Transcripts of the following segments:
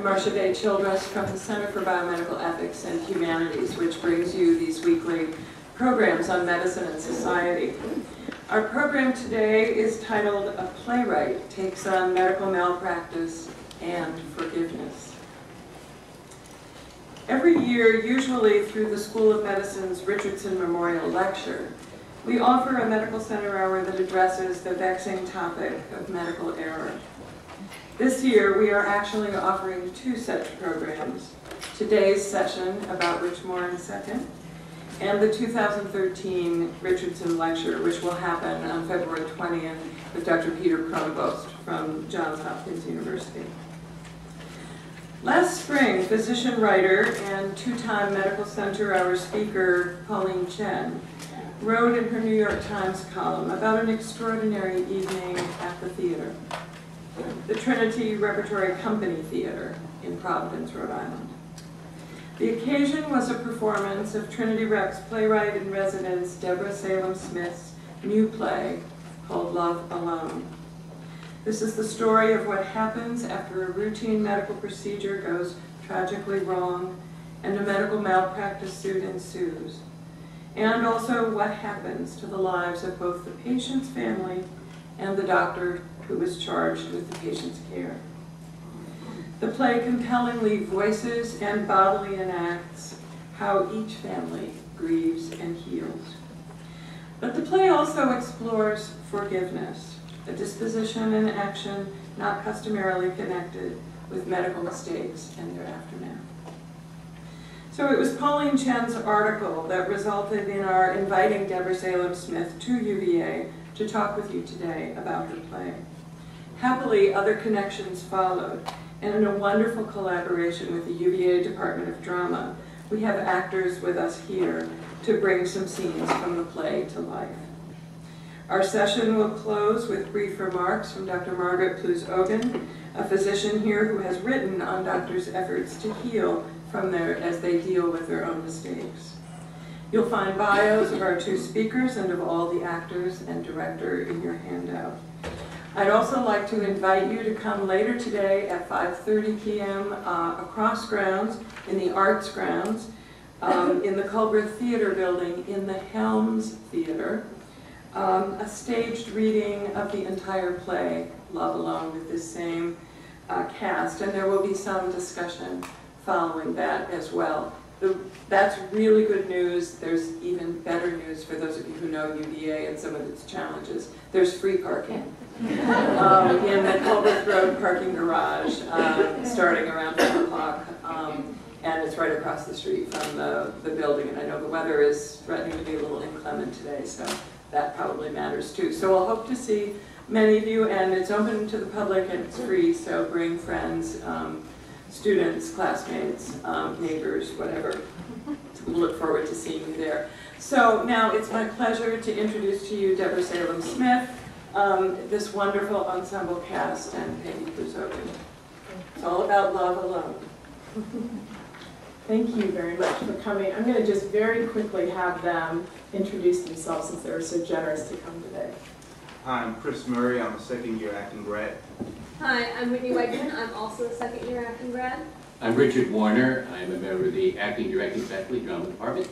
Marcia Day Childress from the Center for Biomedical Ethics and Humanities, which brings you these weekly programs on medicine and society. Our program today is titled A Playwright Takes on Medical Malpractice and Forgiveness. Every year, usually through the School of Medicine's Richardson Memorial Lecture, we offer a medical center hour that addresses the vexing topic of medical error. This year, we are actually offering two such programs: today's session, about which more in a second, and the 2013 Richardson Lecture, which will happen on February 20th with Dr. Peter Pronovost from Johns Hopkins University. Last spring, physician writer and two-time Medical Center Hour speaker Pauline Chen wrote in her New York Times column about an extraordinary evening at the theater, the Trinity Repertory Company Theater in Providence, Rhode Island. The occasion was a performance of Trinity Rep's Playwright-in-Residence Deborah Salem Smith's new play called Love Alone. This is the story of what happens after a routine medical procedure goes tragically wrong and a medical malpractice suit ensues, and also what happens to the lives of both the patient's family and the doctor who was charged with the patient's care. The play compellingly voices and bodily enacts how each family grieves and heals. But the play also explores forgiveness, a disposition and action not customarily connected with medical mistakes and their aftermath. So it was Pauline Chen's article that resulted in our inviting Deborah Salem Smith to UVA to talk with you today about her play. Happily, other connections followed, and in a wonderful collaboration with the UVA Department of Drama, we have actors with us here to bring some scenes from the play to life. Our session will close with brief remarks from Dr. Margaret Plews-Ogan, a physician here who has written on doctors' efforts to heal from as they deal with their own mistakes. You'll find bios of our two speakers and of all the actors and director in your handout. I'd also like to invite you to come later today at 5:30 p.m. Across grounds, in the arts grounds, in the Culbreth Theater building, in the Helms Theater, a staged reading of the entire play, Love Alone, with this same cast, and there will be some discussion following that as well. That's really good news. There's even better news for those of you who know UVA and some of its challenges. There's free parking in the Culbreth Road parking garage starting around 10 o'clock, and it's right across the street from the building. And I know the weather is threatening to be a little inclement today, so that probably matters too. So I'll hope to see many of you, and it's open to the public and it's free, so bring friends, students, classmates, neighbors, whatever. We'll look forward to seeing you there. So now it's my pleasure to introduce to you Deborah Salem Smith, this wonderful ensemble cast, and Peggy Plews-Ogan. It's all about Love Alone. Thank you very much for coming. I'm going to just very quickly have them introduce themselves since they were so generous to come today. Hi, I'm Chris Murray. I'm a second-year acting grad. Hi, I'm Whitney Whiteman. I'm also a second-year acting grad. I'm Richard Warner. I'm a member of the Acting Directing Faculty Drama Department.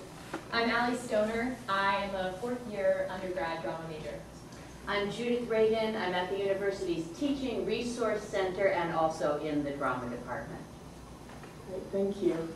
I'm Allie Stoner. I am a fourth-year undergrad drama major. I'm Judith Reagan. I'm at the university's Teaching Resource Center and also in the drama department. Great, thank you.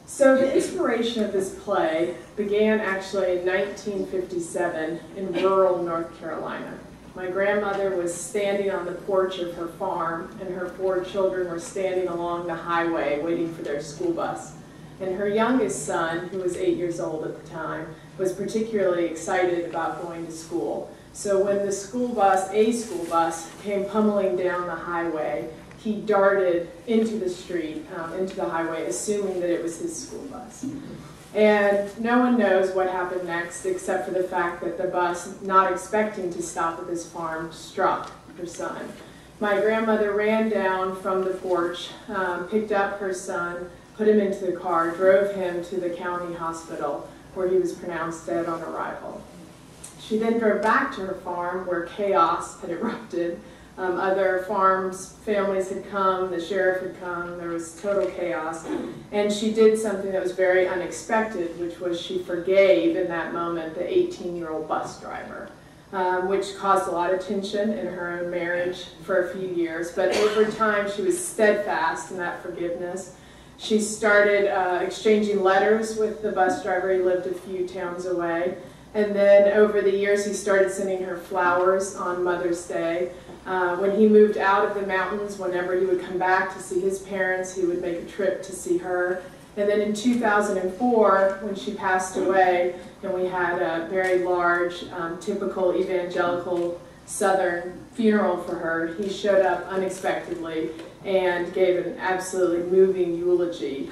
So the inspiration of this play began actually in 1957 in rural North Carolina. My grandmother was standing on the porch of her farm, and her 4 children were standing along the highway waiting for their school bus. And her youngest son, who was 8 years old at the time, was particularly excited about going to school. So when the school bus, a school bus, came pummeling down the highway, he darted into the street, into the highway, assuming that it was his school bus. And no one knows what happened next, except for the fact that the bus, not expecting to stop at this farm, struck her son. My grandmother ran down from the porch, picked up her son, put him into the car, drove him to the county hospital, where he was pronounced dead on arrival. She then drove back to her farm, where chaos had erupted. Other farms, families had come, the sheriff had come, there was total chaos. And she did something that was very unexpected, which was she forgave in that moment the 18-year-old bus driver, which caused a lot of tension in her own marriage for a few years. But over time, she was steadfast in that forgiveness. She started exchanging letters with the bus driver. He lived a few towns away. And then over the years, he started sending her flowers on Mother's Day. When he moved out of the mountains, whenever he would come back to see his parents, he would make a trip to see her. And then in 2004, when she passed away, and we had a very large, typical evangelical Southern funeral for her, he showed up unexpectedly and gave an absolutely moving eulogy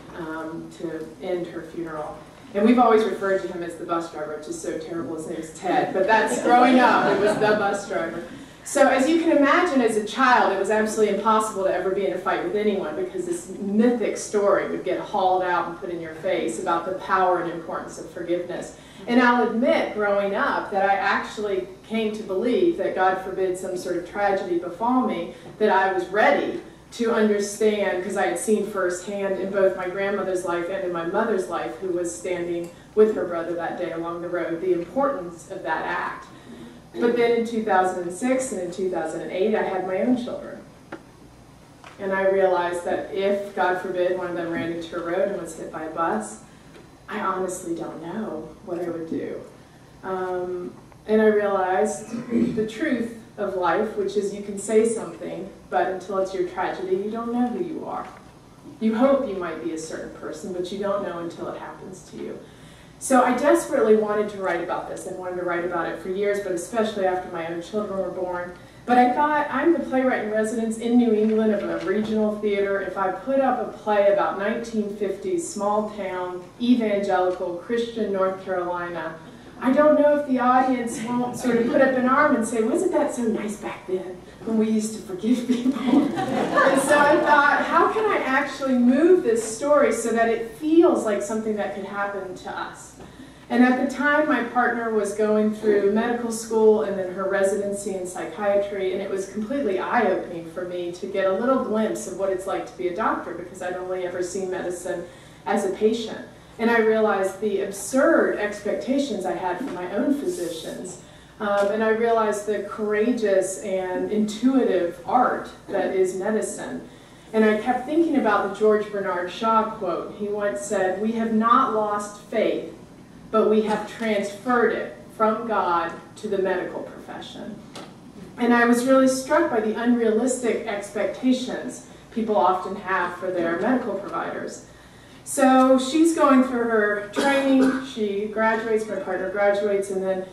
to end her funeral. And we've always referred to him as the bus driver, which is so terrible. His name is Ted, but that's growing up. It was the bus driver. So as you can imagine, as a child, it was absolutely impossible to ever be in a fight with anyone because this mythic story would get hauled out and put in your face about the power and importance of forgiveness. And I'll admit, growing up, that I actually came to believe that, God forbid, some sort of tragedy befall me, that I was ready to understand, because I had seen firsthand in both my grandmother's life and in my mother's life, who was standing with her brother that day along the road, the importance of that act. But then in 2006 and in 2008, I had my own children. And I realized that if, God forbid, one of them ran into a road and was hit by a bus, I honestly don't know what I would do. And I realized the truth of life, which is you can say something, but until it's your tragedy, you don't know who you are. You hope you might be a certain person, but you don't know until it happens to you. So I desperately wanted to write about this. I wanted to write about it for years, but especially after my own children were born. But I thought, I'm the Playwright-in-Residence in New England of a regional theater. If I put up a play about 1950s, small town, evangelical, Christian North Carolina, I don't know if the audience won't sort of put up an arm and say, wasn't that so nice back then when we used to forgive people? And so I thought, how can I actually move this story so that it feels like something that could happen to us? And at the time, my partner was going through medical school and then her residency in psychiatry, and it was completely eye-opening for me to get a little glimpse of what it's like to be a doctor, because I'd only ever seen medicine as a patient. And I realized the absurd expectations I had for my own physicians. And I realized the courageous and intuitive art that is medicine. And I kept thinking about the George Bernard Shaw quote. He once said, "We have not lost faith, but we have transferred it from God to the medical profession." And I was really struck by the unrealistic expectations people often have for their medical providers. So she's going through her training, she graduates, my partner graduates, and then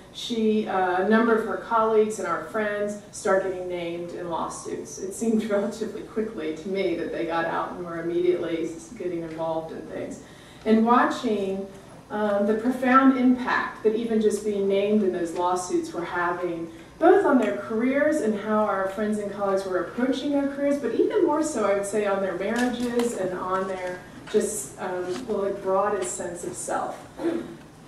a number of her colleagues and our friends start getting named in lawsuits. It seemed relatively quickly to me that they got out and were immediately getting involved in things. And watching the profound impact that even just being named in those lawsuits were having, both on their careers and how our friends and colleagues were approaching their careers, but even more so, I would say, on their marriages and on their just broadest sense of self.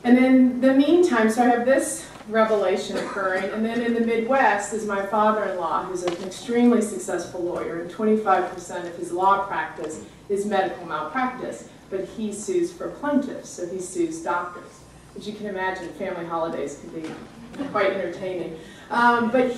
And in the meantime, so I have this revelation occurring, and then in the Midwest is my father-in-law, who's an extremely successful lawyer, and 25% of his law practice is medical malpractice, but he sues for plaintiffs, so he sues doctors. As you can imagine, family holidays can be quite entertaining. But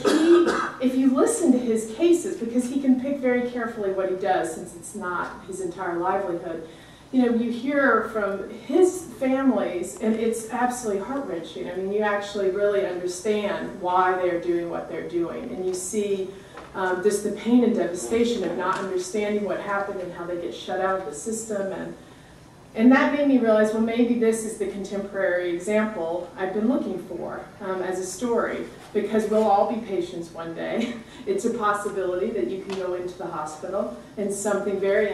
if you listen to his cases, because he can pick very carefully what he does, since it's not his entire livelihood, you know, you hear from his families, and it's absolutely heart-wrenching. I mean, you actually really understand why they're doing what they're doing, and you see just the pain and devastation of not understanding what happened and how they get shut out of the system. And that made me realize, well, maybe this is the contemporary example I've been looking for as a story, because we'll all be patients one day. It's a possibility that you can go into the hospital and something very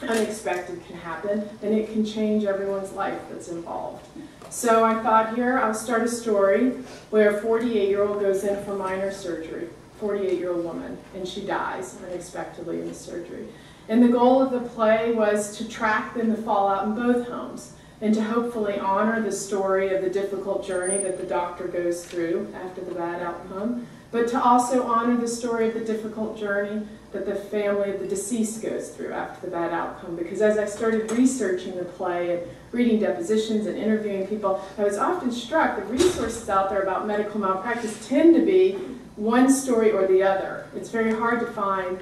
unexpected can happen, and it can change everyone's life that's involved. So I thought, here, I'll start a story where a 48-year-old goes in for minor surgery, 48-year-old woman, and she dies unexpectedly in the surgery. And the goal of the play was to track then the fallout in both homes and to hopefully honor the story of the difficult journey that the doctor goes through after the bad outcome, but to also honor the story of the difficult journey that the family of the deceased goes through after the bad outcome. Because as I started researching the play and reading depositions and interviewing people, I was often struck that resources out there about medical malpractice tend to be one story or the other. It's very hard to find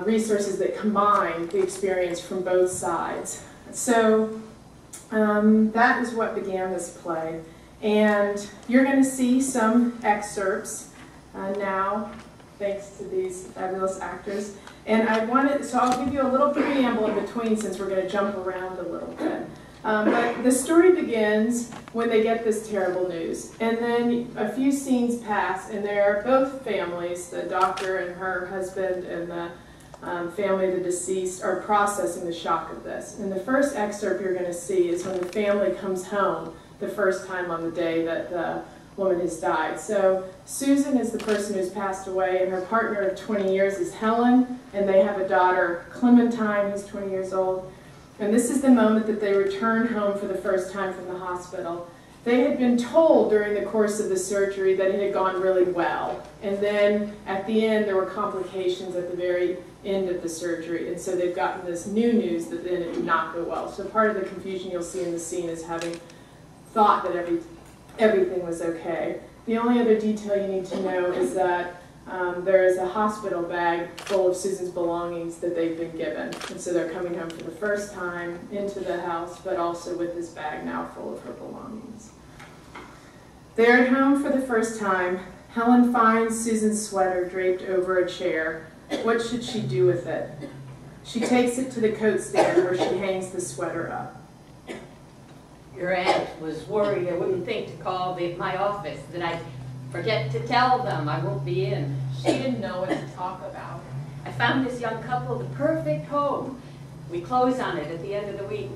resources that combine the experience from both sides. So that is what began this play. And you're going to see some excerpts now, thanks to these fabulous actors. And so I'll give you a little preamble in between since we're going to jump around a little bit. But the story begins when they get this terrible news. And then a few scenes pass, and they're both families, the doctor and her husband and the family of the deceased, are processing the shock of this. And the first excerpt you're going to see is when the family comes home the first time on the day that the woman has died. So Susan is the person who's passed away, and her partner of 20 years is Helen, and they have a daughter, Clementine, who's 20 years old. And this is the moment that they return home for the first time from the hospital. They had been told during the course of the surgery that it had gone really well. And then at the end, there were complications at the very end of the surgery. And so they've gotten this new news that then it did not go well. So part of the confusion you'll see in the scene is having thought that everything was okay. The only other detail you need to know is that there is a hospital bag full of Susan's belongings that they've been given. And so they're coming home for the first time into the house, but also with this bag now full of her belongings. They're at home for the first time. Helen finds Susan's sweater draped over a chair. What should she do with it? She takes it to the coat stand where she hangs the sweater up. Your aunt was worried I wouldn't think to call my office, that I'd forget to tell them I won't be in. She didn't know what to talk about. I found this young couple the perfect home. We close on it at the end of the week.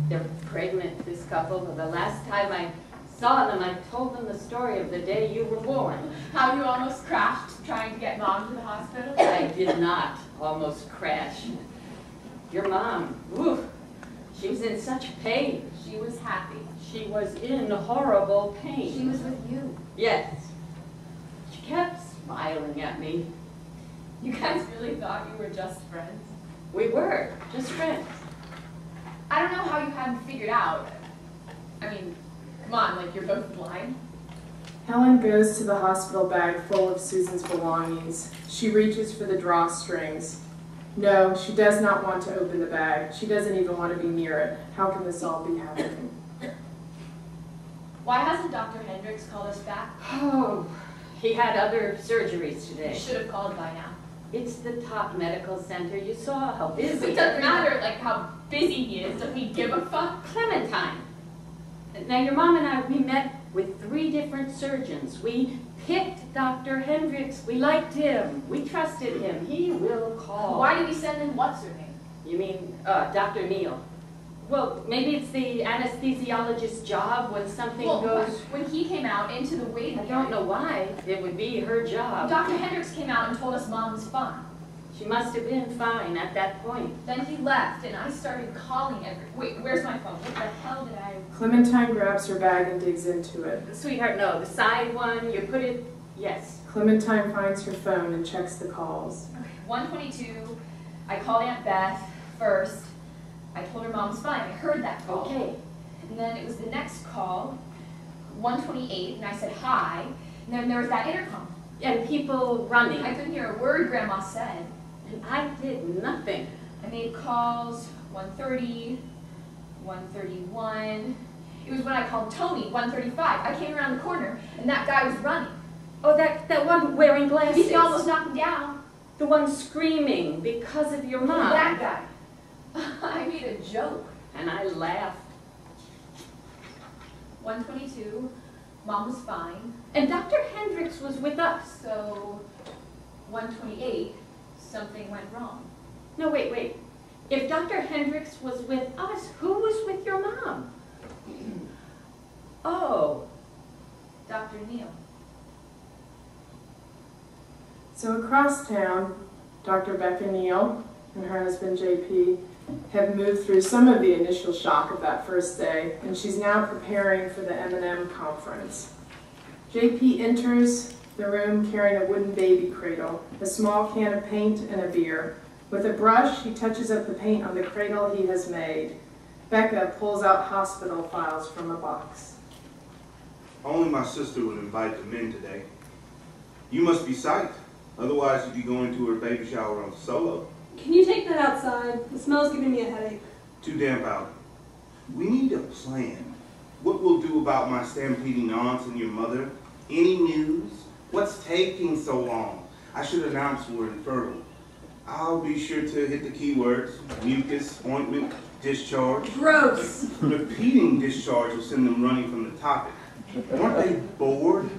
They're pregnant, this couple, but the last time I saw them, I told them the story of the day you were born. How you almost crashed trying to get Mom to the hospital? I did not almost crash. Your mom, whew, she was in such pain. She was happy. She was in horrible pain. She was with you. Yes. She kept smiling at me. You guys really thought you were just friends? We were, just friends. I don't know how you hadn't figured out. I mean, come on, like you're both blind. Helen goes to the hospital bag full of Susan's belongings. She reaches for the drawstrings. No, she does not want to open the bag. She doesn't even want to be near it. How can this all be happening? Why hasn't Dr. Hendricks called us back? Oh, he had other surgeries You today. should have called by now. It's the top medical center. You saw how busy. It doesn't matter like how busy he is. Doesn't he give a fuck? Clementine. Now your mom and I, we met with 3 different surgeons. We picked Dr. Hendricks. We liked him. We trusted him. He will call. Why did he send in what's her name? You mean Dr. Neal? Well, maybe it's the anesthesiologist's job when something goes... When he came out into the waiting I area. don't know why it would be her job. Dr. Hendricks came out and told us Mom was fine. She must have been fine at that point. Then he left, and I started calling Wait, where's my phone? What the hell did I... Clementine grabs her bag and digs into it. Sweetheart, no, the side one, you put it... Yes. Clementine finds her phone and checks the calls. Okay, 122. I called Aunt Beth first. I told her Mom's fine. I heard that call. Okay. And then it was the next call, 128, and I said hi. And then there was that intercom. And people running. I couldn't hear a word Grandma said. And I did nothing. I made calls, 130, 131. It was when I called Tony, 135. I came around the corner, and that guy was running. Oh, that one wearing glasses. He almost knocked me down. The one screaming because of your mom. That guy. I made a joke. And I laughed. 122, Mom was fine. And Dr. Hendricks was with us. So, 128, something went wrong. No, wait. If Dr. Hendricks was with us, who was with your mom? Oh. Dr. Neal. So across town, Dr. Becca Neal and her husband JP have moved through some of the initial shock of that first day, and she's now preparing for the M&M conference. JP enters the room carrying a wooden baby cradle, a small can of paint, and a beer. With a brush, he touches up the paint on the cradle he has made. Becca pulls out hospital files from a box. Only my sister would invite the men today. You must be psyched. Otherwise, you'd be going to her baby shower on solo. Can you take that outside? The smell's giving me a headache. Too damp out. We need a plan. What we'll do about my stampeding aunts and your mother? Any news? What's taking so long? I should announce we're infertile. I'll be sure to hit the keywords: mucus, ointment, discharge. Gross. Repeating discharge will send them running from the topic. Aren't they bored?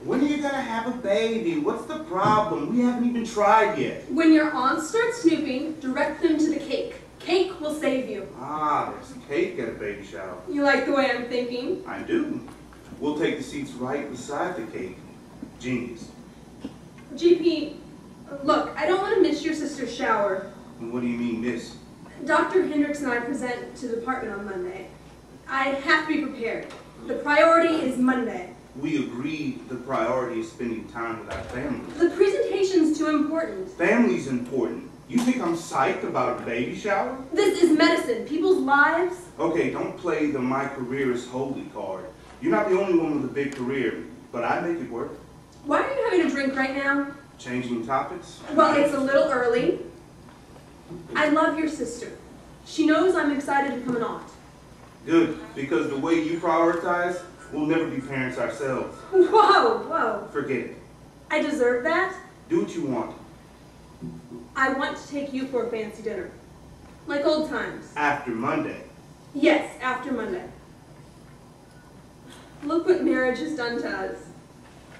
When are you going to have a baby? What's the problem? We haven't even tried yet. When your aunts start snooping, direct them to the cake. Cake will save you. Ah, there's cake at a baby shower. You like the way I'm thinking? I do. We'll take the seats right beside the cake. Genius. GP, look, I don't want to miss your sister's shower. And what do you mean, miss? Dr. Hendricks and I present to the department on Monday. I have to be prepared. The priority is Monday. We agreed the priority is spending time with our family. The presentation's too important. Family's important. You think I'm psyched about a baby shower? This is medicine. People's lives. Okay, don't play the my career is holy card. You're not the only one with a big career, but I make it work. Why are you having a drink right now? Changing topics? Well, it's a little early. I love your sister. She knows I'm excited to become an aunt. Good, because the way you prioritize, we'll never be parents ourselves. Whoa. Forget it. I deserve that. Do what you want. I want to take you for a fancy dinner. Like old times. After Monday. Yes, after Monday. Look what marriage has done to us.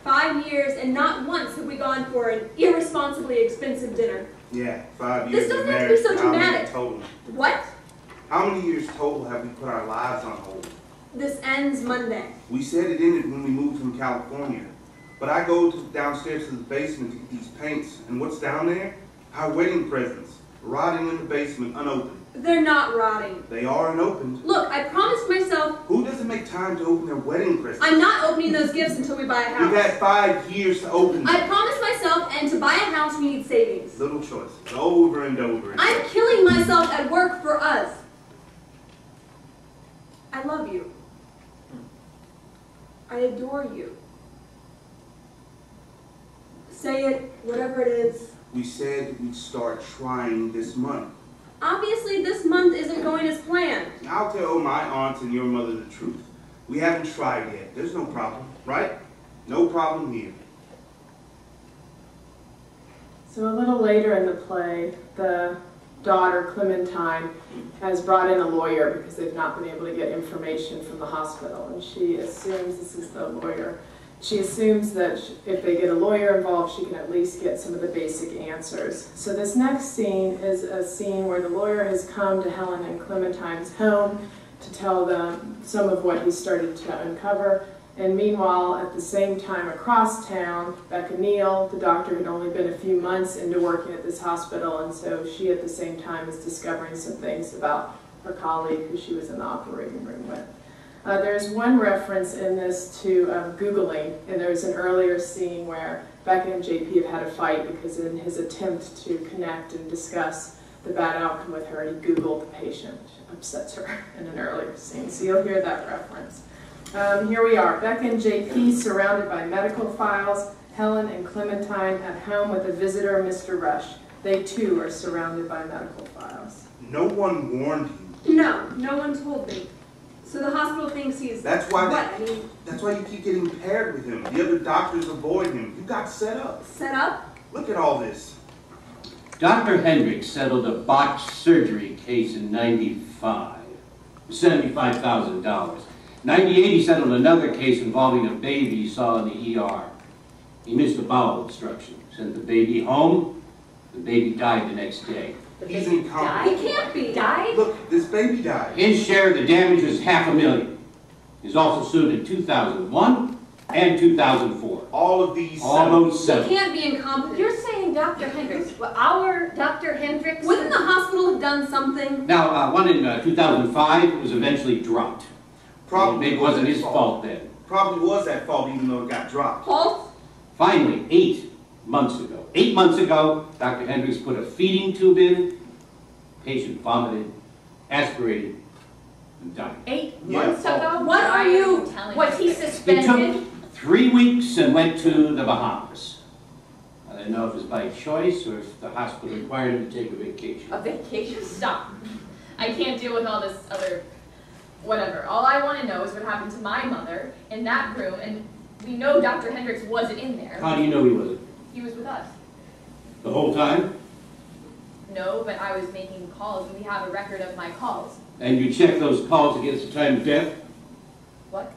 5 years and not once have we gone for an irresponsibly expensive dinner. Yeah, 5 years. This doesn't of have to be marriage. so How many dramatic. total? What? How many years total have we put our lives on hold? This ends Monday. We said it ended when we moved from California. But I go downstairs to the basement to get these paints, and what's down there? Our wedding presents, rotting in the basement, unopened. They're not rotting. They are unopened. Look, I promised myself Who doesn't make time to open their wedding presents? I'm not opening those gifts until we buy a We've house. had 5 years to open them. I promised myself, and to buy a house we need savings. Little choices, over and over again. I'm killing myself at work for us. I love you. I adore you. Say it, whatever it is. We said we'd start trying this month. Obviously, this month isn't going as planned. I'll tell my aunts and your mother the truth. We haven't tried yet. There's no problem, right? No problem here. So a little later in the play, the daughter, Clementine, has brought in a lawyer because they've not been able to get information from the hospital. And she assumes, this is the lawyer, she assumes that if they get a lawyer involved, she can at least get some of the basic answers. So this next scene is a scene where the lawyer has come to Helen and Clementine's home to tell them some of what he started to uncover. And meanwhile, at the same time across town, Becca Neal, the doctor, had only been a few months into working at this hospital, and so she at the same time is discovering some things about her colleague who she was in the operating room with. There's one reference in this to Googling, and there's an earlier scene where Becca and JP have had a fight because in his attempt to connect and discuss the bad outcome with her, he Googled the patient, which upsets her in an earlier scene. So you'll hear that reference. Here we are, Becca and JP surrounded by medical files, Helen and Clementine at home with a visitor, Mr. Rush. They too are surrounded by medical files. No one warned you. No one told me. So the hospital thinks he's... That's why what? I mean, That's why you keep getting paired with him. The other doctors avoid him. You got set up. set up? Look at all this. Dr. Hendricks settled a botched surgery case in '95, $75,000. 98, he settled another case involving a baby he saw in the ER. He missed a bowel obstruction, sent the baby home. The baby died the next day. The He's baby incompetent. He can't be. Died? Look, this baby died. His share of the damage was $500,000. He's also sued in 2001 and 2004. All of these. All those He settled. can't be incompetent. You're saying Dr. Hendricks, well, our Dr. Hendricks? Wouldn't the hospital have done something? Now, one in 2005 was eventually dropped. Probably Maybe it wasn't his fault then. Probably was that fault, even though it got dropped. Fault? Finally, 8 months ago. 8 months ago, Dr. Hendricks put a feeding tube in, patient vomited, aspirated, and died. 8 Yeah. months ago? What are you telling Was he It suspended? took 3 weeks and went to the Bahamas. I don't know if it was by choice or if the hospital required him to take a vacation. A vacation? Stop. I can't deal with all this other whatever. All I want to know is what happened to my mother in that room, and we know Dr. Hendricks wasn't in there. How do you know he wasn't? He was with us. The whole time? No, but I was making calls, and we have a record of my calls. And you checked those calls against the time of death? What?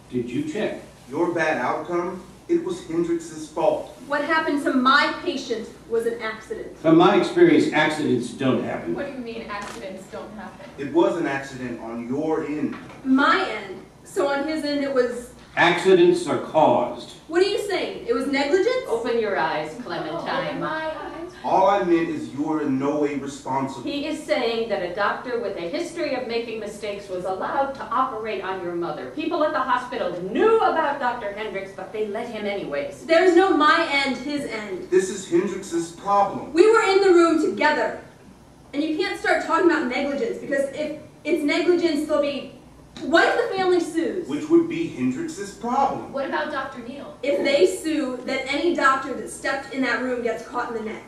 Did you check? Your bad outcome, it was Hendricks' fault. What happened to my patient was an accident. From my experience, accidents don't happen. What do you mean accidents don't happen? It was an accident on your end. My end. So on his end it was, Accidents are caused. what are you saying? It was negligence? Open your eyes, Oh, Clementine. my eyes. All I meant is you're in no way responsible. He is saying that a doctor with a history of making mistakes was allowed to operate on your mother. People at the hospital knew about Dr. Hendricks, but they let him anyways. There's no my end, his end. This is Hendricks' problem. We were in the room together. And you can't start talking about negligence, because if it's negligence, there'll be... What if the family sues? Which would be Hendricks' problem. What about Dr. Neal? If they sue, then any doctor that stepped in that room gets caught in the net.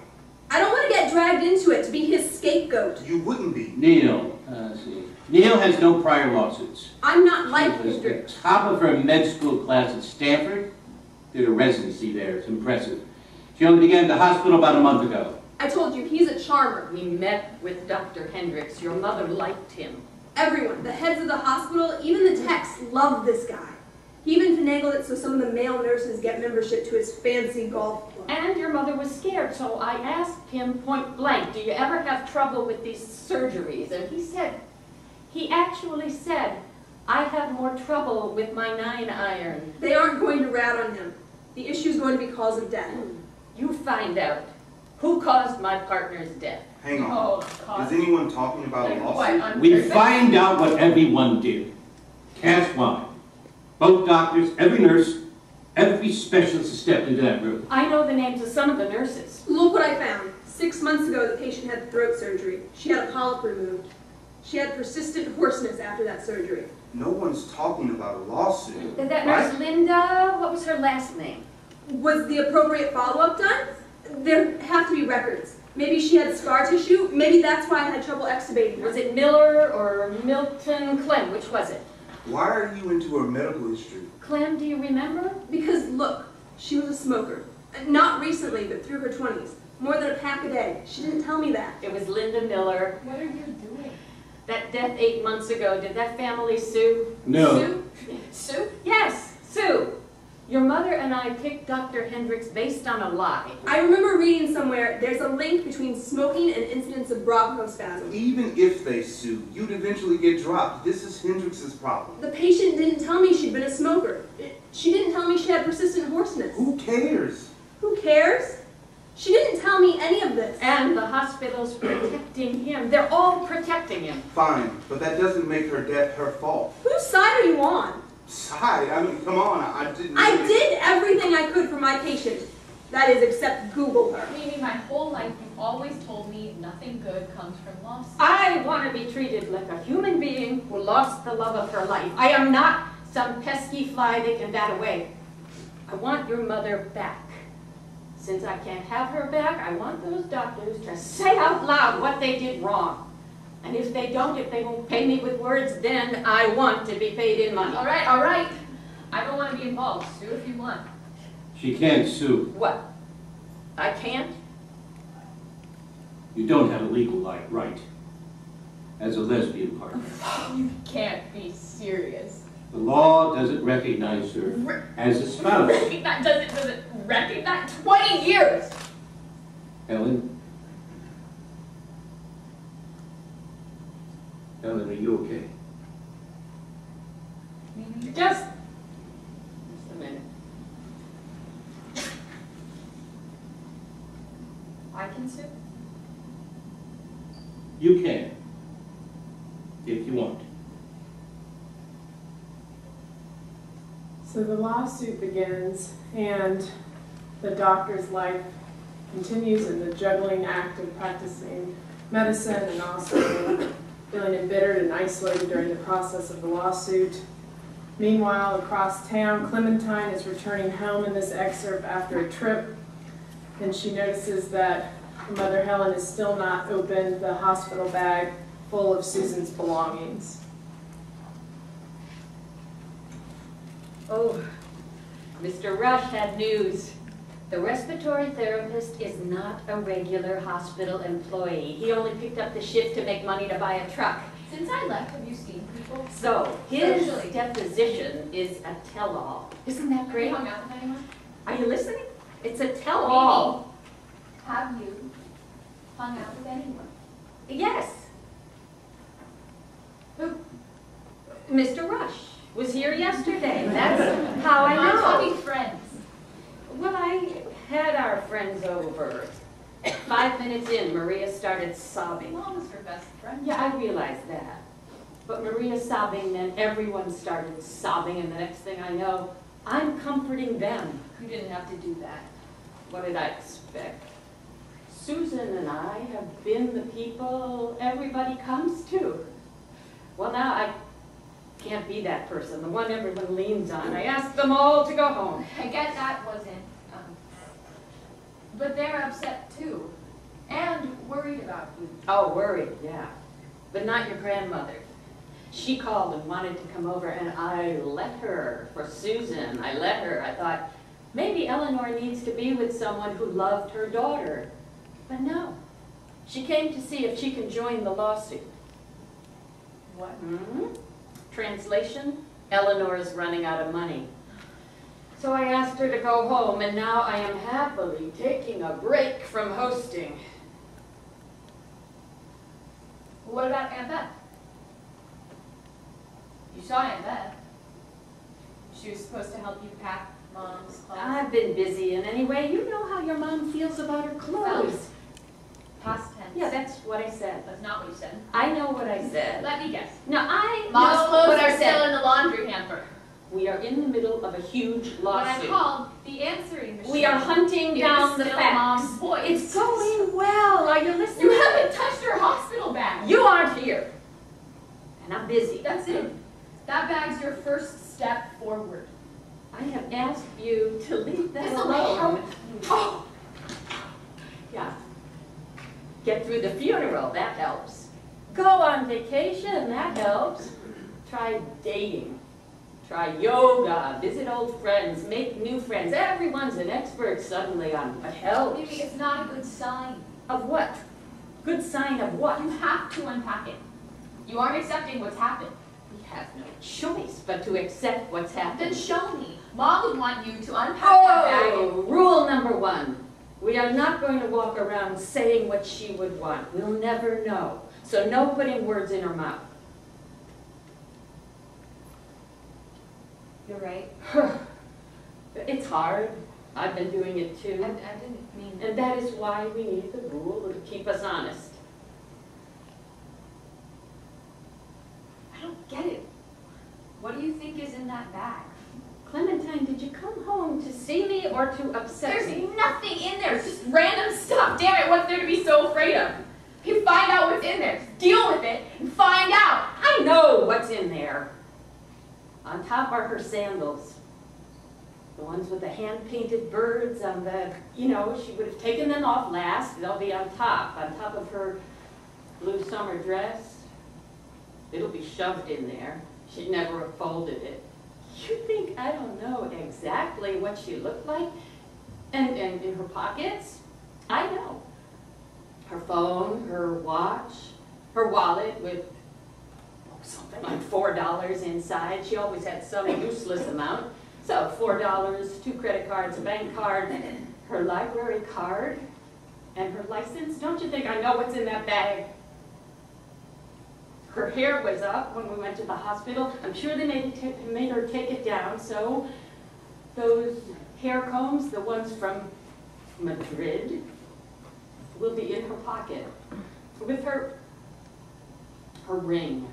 I don't want to get dragged into it to be his scapegoat. You wouldn't be. Neil, let's see. Neil has no prior lawsuits. I'm not like She was Hendricks. the top of her med school class at Stanford. Did a residency there. It's impressive. She only began the hospital about a month ago. I told you, he's a charmer. We met with Dr. Hendricks. Your mother liked him. Everyone, the heads of the hospital, even the techs, love this guy. He even finagled it so some of the male nurses get membership to his fancy golf club. And your mother was scared, so I asked him point blank, do you ever have trouble with these surgeries? And he actually said, I have more trouble with my 9-iron. They aren't going to rat on him. The issue's going to be cause of death. You find out who caused my partner's death. Hang on. Oh, God. Is anyone talking about a Like lawsuit? what? We find out what everyone did. Cash wine. Both doctors, every nurse, every specialist that stepped into that room. I know the names of some of the nurses. Look what I found. 6 months ago, the patient had throat surgery. She had a polyp removed. She had persistent hoarseness after that surgery. No one's talking about a lawsuit. That right? nurse Linda, what was her last name? Was the appropriate follow-up done? There have to be records. Maybe she had scar tissue. Maybe that's why I had trouble extubating her. Was it Miller or Milton Clem? Which was it? Why are you into her medical history? Clem, do you remember? Because, look, she was a smoker. Not recently, but through her 20s. More than a pack a day. She didn't tell me that. It was Linda Miller. What are you doing? That death 8 months ago, did that family sue? No. Sue? Sue? Yes, sue. Your mother and I picked Dr. Hendricks based on a lie. I remember reading somewhere there's a link between smoking and incidents of bronchospasm. Even if they sue, you'd eventually get dropped. This is Hendricks' problem. The patient didn't tell me she'd been a smoker. She didn't tell me she had persistent hoarseness. Who cares? Who cares? She didn't tell me any of this. And the hospital's protecting him. They're all protecting him. Fine, but that doesn't make her death her fault. Whose side are you on? Side, I mean, come on, I didn't... I did everything I could for my patient. That is, except Google her. Mimi, my whole life you've always told me nothing good comes from lawsuits. I want to be treated like a human being who lost the love of her life. I am not some pesky fly they can bat away. I want your mother back. Since I can't have her back, I want those doctors to say out loud what they did wrong. And if they don't, if they won't pay me with words, then I want to be paid in money. All right, all right. I don't want to be involved. Sue if you want. She can't sue. What? I can't? You don't have a legal right as a lesbian partner. You can't be serious. The law doesn't recognize her as a spouse. Does it recognize 20 years? Helen? Helen, are you okay? Just a minute. I can sue. You can. If you want. So the lawsuit begins, and The doctor's life continues in the juggling act of practicing medicine and also feeling embittered and isolated during the process of the lawsuit. Meanwhile, across town, Clementine is returning home in this excerpt after a trip, and she notices that Mother Helen has still not opened the hospital bag full of Susan's belongings. Oh, Mr. Rush had news. The respiratory therapist is not a regular hospital employee. He only picked up the shift to make money to buy a truck. Since I left, have you seen people? So, his Socially. deposition is a tell-all. Isn't that Have great? you hung out with anyone? Are you listening? It's a tell-all. Have you hung out with anyone? Yes. Mr. Rush was here yesterday. That's how I I'm know. talking friends. Well, I had our friends over. 5 minutes in, Maria started sobbing. Mom was her best friend. Yeah, I realized that. But Maria sobbing meant everyone started sobbing, and the next thing I know, I'm comforting them. You didn't have to do that. What did I expect? Susan and I have been the people everybody comes to. Well, now I can't be that person, the one everyone leans on. I asked them all to go home. I get that wasn't, but they're upset too, and worried about you. Oh, worried, yeah. But not your grandmother. She called and wanted to come over, and I let her. For Susan, I let her. I thought, maybe Eleanor needs to be with someone who loved her daughter. But no. She came to see if she can join the lawsuit. What? Translation, Eleanor's running out of money. So I asked her to go home, and now I am happily taking a break from hosting. What about Aunt Beth? You saw Aunt Beth. She was supposed to help you pack Mom's clothes. I've been busy, and anyway, you know how your mom feels about her clothes. Past tense. Yeah, that's what I said. That's not what you said. I know what I said. Let me guess. No, I Mom's know clothes what are I still said. in the laundry hamper. We are in the middle of a huge When I lawsuit. called the answering machine. We are hunting it down was the still facts. Mom's voice. It's going well. Are you listening? You haven't touched her hospital bag. You aren't here. And I'm busy. That's it. That bag's your first step forward. I have asked you to leave that This'll alone. help. Oh! Yeah. Get through the funeral, that helps. Go on vacation, that helps. Try dating. Try yoga, visit old friends, make new friends. Everyone's an expert suddenly on what helps. Maybe it's not a good sign. Of what? Good sign of what? You have to unpack it. You aren't accepting what's happened. We have no choice but to accept what's happened. Then show me. Mom would want you to unpack that bag. Oh, rule number 1. We are not going to walk around saying what she would want. We'll never know. So no putting words in her mouth. You're right. It's hard. I've been doing it too. I didn't mean. And that is why we need the rule to keep us honest. I don't get it. What do you think is in that bag? Clementine, did you come home to see me or to upset There's me? nothing in there. It's just random stuff. Damn it, what's there to be so afraid of? You find out what's in there. Deal with it and find out. I know what's in there. On top are her sandals. The ones with the hand-painted birds on the, you know, she would have taken them off last. They'll be on top of her blue summer dress. It'll be shoved in there. She'd never have folded it. You think I don't know exactly what she looked like? And in her pockets? I know. Her phone, her watch, her wallet with something like $4 inside. She always had some useless amount. So $4, 2 credit cards, a bank card, her library card, and her license. Don't you think I know what's in that bag? Her hair was up when we went to the hospital. I'm sure they made her take it down. So those hair combs, the ones from Madrid, will be in her pocket with her ring.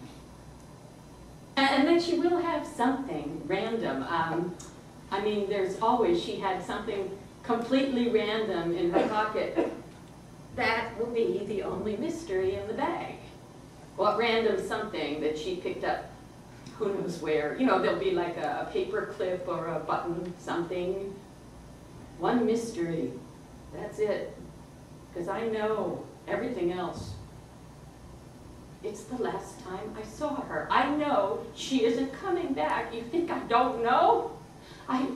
And then she will have something random. I mean, there's always, she had something completely random in her pocket. That will be the only mystery in the bag. What random something that she picked up, who knows where. You know, there'll be like a paper clip or a button, something. One mystery, that's it. Because I know everything else. It's the last time I saw her. I know she isn't coming back. You think I don't know? I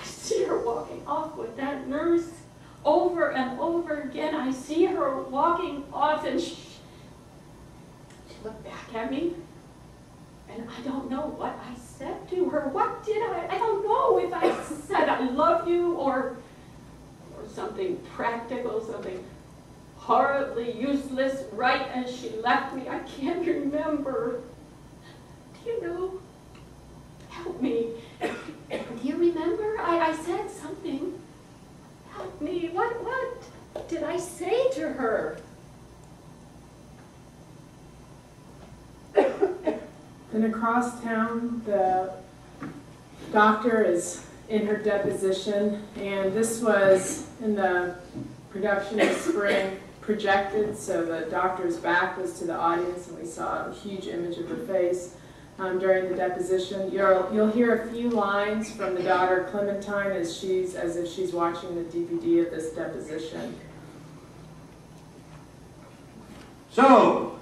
see her walking off with that nurse over and over again. I see her walking off, and she looked back at me, and I don't know what I said to her. What did I don't know if I said I love you or something practical, something horribly useless right as she left me. I can't remember. Do you know? Help me. Do you remember? I said something. Help me. What did I say to her? Then across town, the doctor is in her deposition, and this was in the production of Spring projected, so the doctor's back was to the audience, and we saw a huge image of her face during the deposition. You'll hear a few lines from the daughter Clementine as if she's watching the DVD of this deposition. So,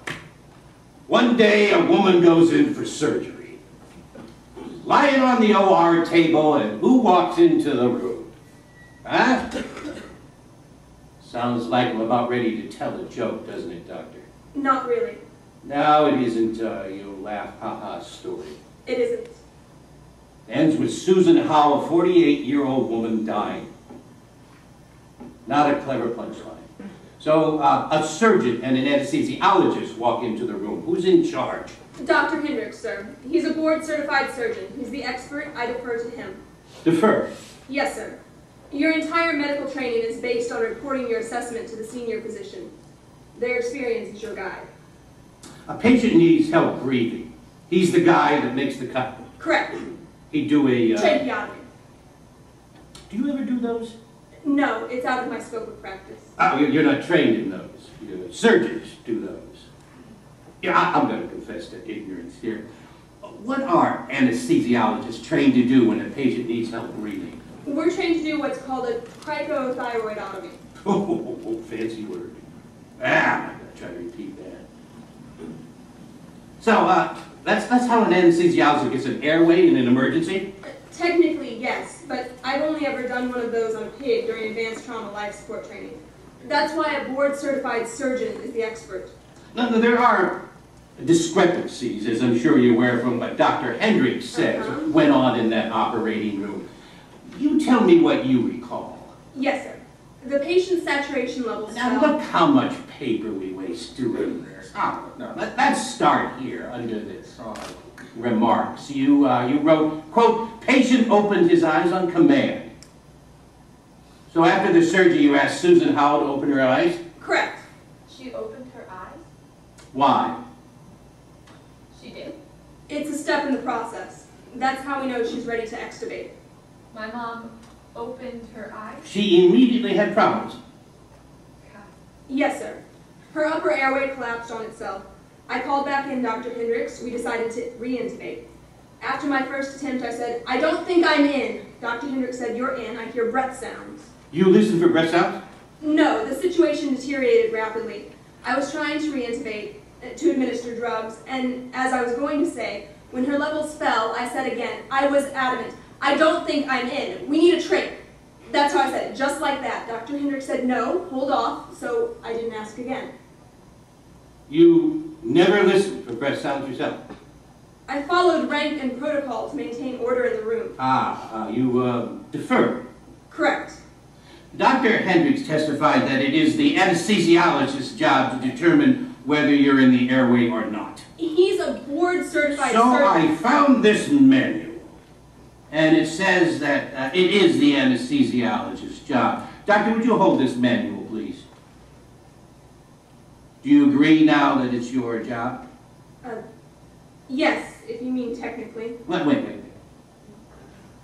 one day a woman goes in for surgery. She's lying on the OR table, and who walks into the room? Huh? Sounds like I'm about ready to tell a joke, doesn't it, Doctor? Not really. No, it isn't your laugh ha-ha story. It isn't. Ends with Susan Howe, a 48-year-old woman, dying. Not a clever punchline. So a surgeon and an anesthesiologist walk into the room. Who's in charge? Dr. Hendricks, sir. He's a board-certified surgeon. He's the expert. I defer to him. Defer. Yes, sir. Your entire medical training is based on reporting your assessment to the senior physician. Their experience is your guide. A patient needs help breathing. He's the guy that makes the cut. Correct. He'd do a... Tracheotomy. Do you ever do those? No, it's out of my scope of practice. Oh, you're not trained in those. Surgeons do those. Yeah, I'm going to confess to ignorance here. What are anesthesiologists trained to do when a patient needs help breathing? We're trained to do what's called a cricothyroidotomy. Oh, fancy word. I'm going to try to repeat that. So, that's how an anesthesiologist gets an airway in an emergency? Technically, yes, but I've only ever done one of those on a pig during advanced trauma life support training. That's why a board-certified surgeon is the expert. Now, there are discrepancies, as I'm sure you're aware from what Dr. Hendricks says went on in that operating room. You tell me what you recall. Yes, sir. The patient's saturation levels Now, fell. look how much paper we waste doing this. Oh, no, let's start here under this remarks. You wrote, quote, patient opened his eyes on command. So after the surgery, you asked Susan Howe to open her eyes? Correct. She opened her eyes? Why? She did. It's a step in the process. That's how we know she's ready to extubate. My mom opened her eyes? She immediately had problems. God. Yes, sir. Her upper airway collapsed on itself. I called back in Dr. Hendricks. We decided to re-intubate. After my first attempt, I said, I don't think I'm in. Dr. Hendricks said, you're in. I hear breath sounds. You listened for breath sounds? No, the situation deteriorated rapidly. I was trying to re-intubate, to administer drugs, and as I was going to say, when her levels fell, I said again, I was adamant, I don't think I'm in. We need a trach. That's how I said it, just like that. Dr. Hendricks said, no, hold off, so I didn't ask again. You never listened for breath sounds yourself? I followed rank and protocol to maintain order in the room. You deferred. Correct. Dr. Hendricks testified that it is the anesthesiologist's job to determine whether you're in the airway or not. He's a board-certified So surgeon. I found this manual, and it says that it is the anesthesiologist's job. Doctor, would you hold this manual, please? Do you agree now that it's your job? Yes, if you mean technically. Wait.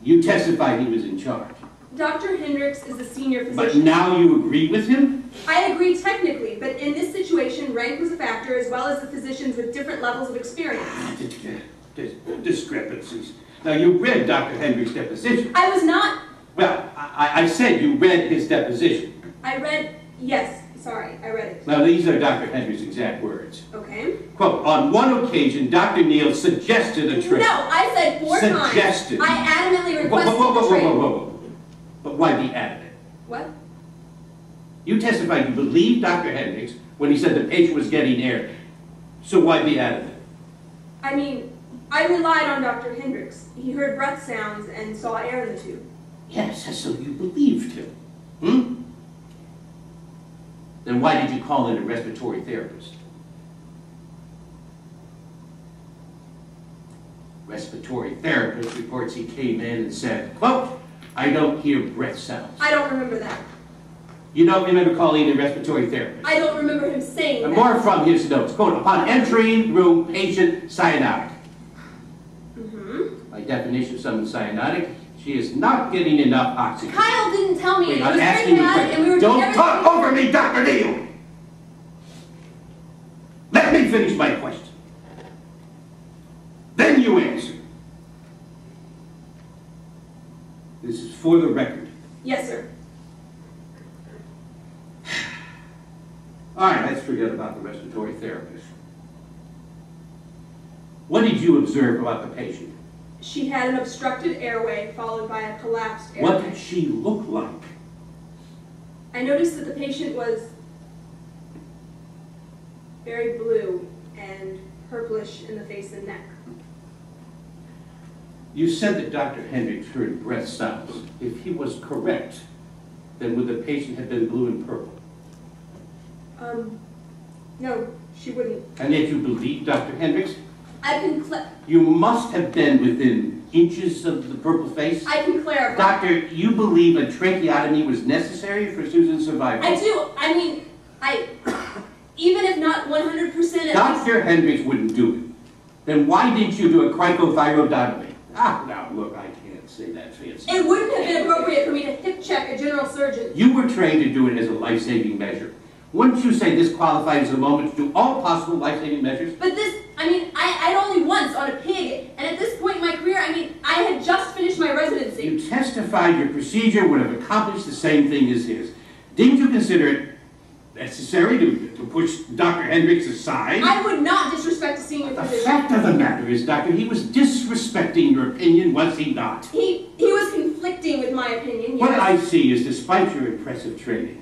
You testified he was in charge. Dr. Hendricks is a senior physician. But now you agree with him? I agree technically, but in this situation, rank was a factor as well as the physicians with different levels of experience. Discrepancies. Now, you read Dr. Hendricks' deposition. I was not... Well, I said you read his deposition. I read... Yes, sorry, I read it. Now, these are Dr. Hendricks' exact words. Okay. Quote, on one occasion, Dr. Neal suggested a trade. No, I said 4 times. Suggested. I adamantly requested Whoa. the trade. But why be adamant? What? You testified you believed Dr. Hendricks when he said the patient was getting air. So why be adamant? I mean, I relied on Dr. Hendricks. He heard breath sounds and saw air in the tube. Yes, so you believed him. Hmm? Then why did you call in a respiratory therapist? Respiratory therapist reports he came in and said, quote, I don't hear breath sounds. I don't remember that. You don't remember calling in a respiratory therapist? I don't remember him saying And that. more from his notes. Quote, upon entering room, patient cyanotic. Mm-hmm. By definition of someone cyanotic, she is not getting enough oxygen. Kyle didn't tell me. Wait, It I'm was asking you a chaotic and we were question. doing Don't talk everything- over me, Dr. Neal! Let me finish my question. Then you answer. This is for the record. Yes, sir. All right, let's forget about the respiratory therapist. What did you observe about the patient? She had an obstructed airway followed by a collapsed airway. What did she look like? I noticed that the patient was very blue and purplish in the face and neck. You said that Dr. Hendricks heard breath sounds. If he was correct, then would the patient have been blue and purple? No, she wouldn't. And yet you believe Dr. Hendricks? I can You must have been within inches of the purple face? I can clarify. Doctor, you believe a tracheotomy was necessary for Susan's survival? I do. I mean, even if not 100%. Dr. Hendricks wouldn't do it. Then why didn't you do a cricothyroidotomy? Now look, I can't say that fancy. It wouldn't have been appropriate for me to hip check a general surgeon. You were trained to do it as a life-saving measure. Wouldn't you say this qualifies as a moment to do all possible life-saving measures? But this, I mean, I'd only once on a pig, and at this point in my career, I mean, I had just finished my residency. You testified your procedure would have accomplished the same thing as his. Didn't you consider it necessary to push Dr. Hendricks aside? I would not disrespect a senior The physician. fact of the matter is, Doctor, he was disrespecting your opinion, was he not? He was conflicting with my opinion, yes. What I see is, despite your impressive training,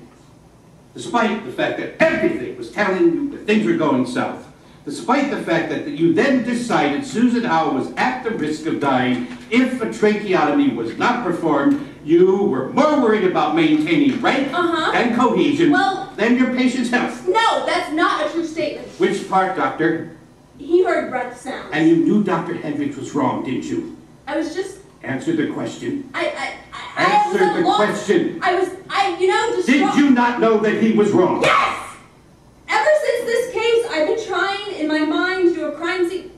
despite the fact that everything was telling you that things were going south, despite the fact that you then decided Susan Howell was at the risk of dying if a tracheotomy was not performed, you were more worried about maintaining rank and cohesion than your patient's health. No, that's not a true statement. Which part, Doctor? He heard breath sounds. And you knew Dr. Hendricks was wrong, didn't you? I was just... Answer the question. Answer the question. Did you not know that he was wrong? Yes! Ever since this case, I've been trying in my mind to do a crime scene.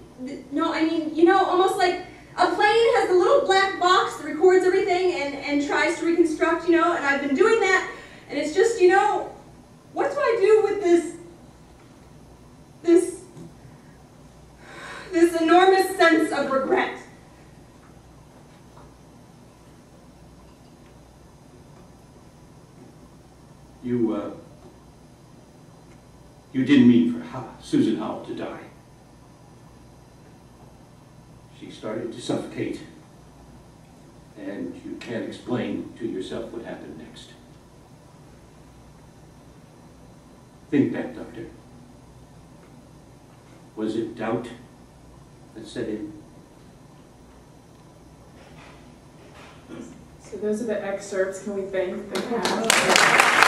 No, I mean, almost like a plane has a little black box that records everything and tries to reconstruct, and I've been doing that, and it's just, what do I do with this enormous sense of regret? You didn't mean for Susan Howell to die. She started to suffocate, and you can't explain to yourself what happened next. Think back, Doctor. Was it doubt that set in? So those are the excerpts. Can we thank the cast?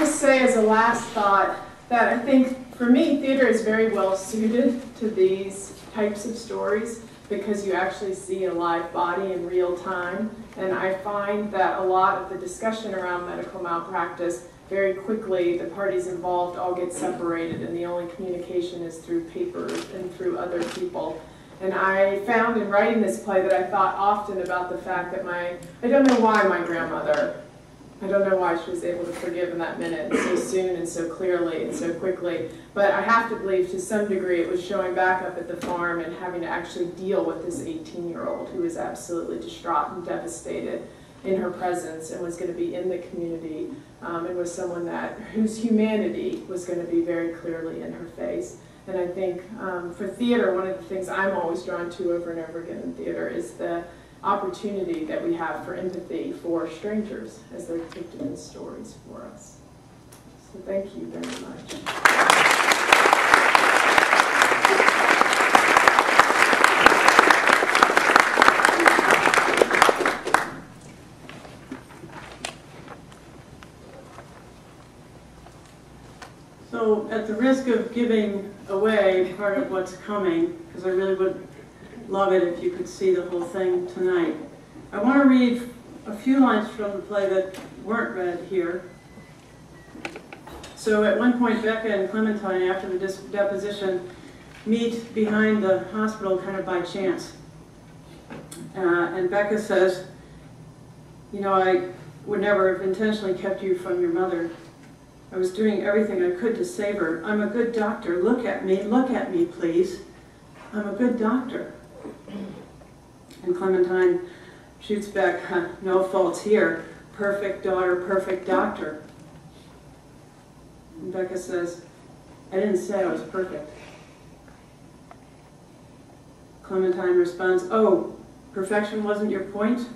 Say as a last thought that I think for me theater is very well suited to these types of stories because you actually see a live body in real time. And I find that a lot of the discussion around medical malpractice, very quickly the parties involved all get separated and the only communication is through papers and through other people. And I found in writing this play that I thought often about the fact that I don't know why my grandmother, I don't know why she was able to forgive in that minute so soon and so clearly and so quickly, but I have to believe to some degree it was showing back up at the farm and having to actually deal with this 18-year-old who was absolutely distraught and devastated in her presence and was going to be in the community and was someone whose humanity was going to be very clearly in her face. And I think for theater, one of the things I'm always drawn to over and over again in theater is the opportunity that we have for empathy for strangers as they're depicted in stories for us. So thank you very much. So at the risk of giving away part of what's coming, because I really would love it if you could see the whole thing tonight, I want to read a few lines from the play that weren't read here. So at one point, Becca and Clementine, after the deposition, meet behind the hospital kind of by chance. And Becca says, you know, I would never have intentionally kept you from your mother. I was doing everything I could to save her. I'm a good doctor. Look at me, please. I'm a good doctor. And Clementine shoots back, no faults here. Perfect daughter, perfect doctor. And Becca says, I didn't say I was perfect. Clementine responds, oh, perfection wasn't your point?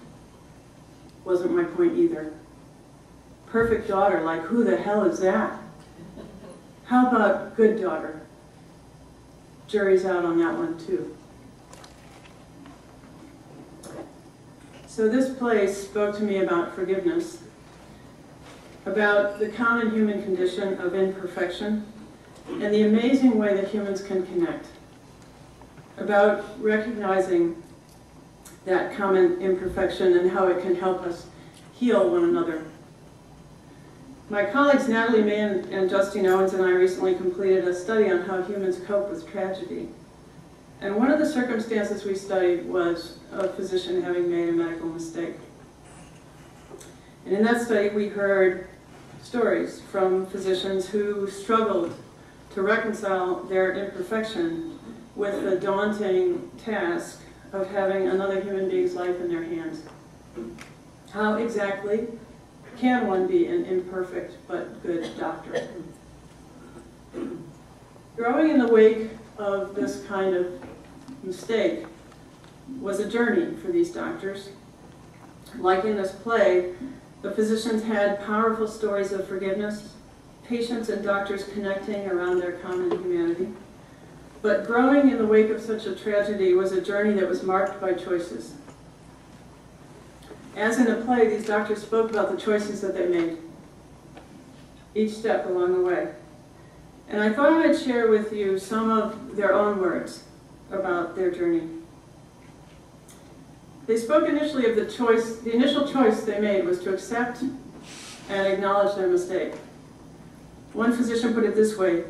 Wasn't my point either. Perfect daughter, like who the hell is that? How about good daughter? Jury's out on that one too. So this play spoke to me about forgiveness, about the common human condition of imperfection, and the amazing way that humans can connect, about recognizing that common imperfection and how it can help us heal one another. My colleagues Natalie Mann and Justine Owens and I recently completed a study on how humans cope with tragedy. And one of the circumstances we studied was a physician having made a medical mistake. And in that study we heard stories from physicians who struggled to reconcile their imperfection with the daunting task of having another human being's life in their hands. How exactly can one be an imperfect but good doctor? Growing in the wake of this kind of mistake was a journey for these doctors. Like in this play, the physicians had powerful stories of forgiveness, patients and doctors connecting around their common humanity. But growing in the wake of such a tragedy was a journey that was marked by choices. As in the play, these doctors spoke about the choices that they made, each step along the way. And I thought I'd share with you some of their own words about their journey. They spoke initially of the initial choice they made was to accept and acknowledge their mistake. One physician put it this way.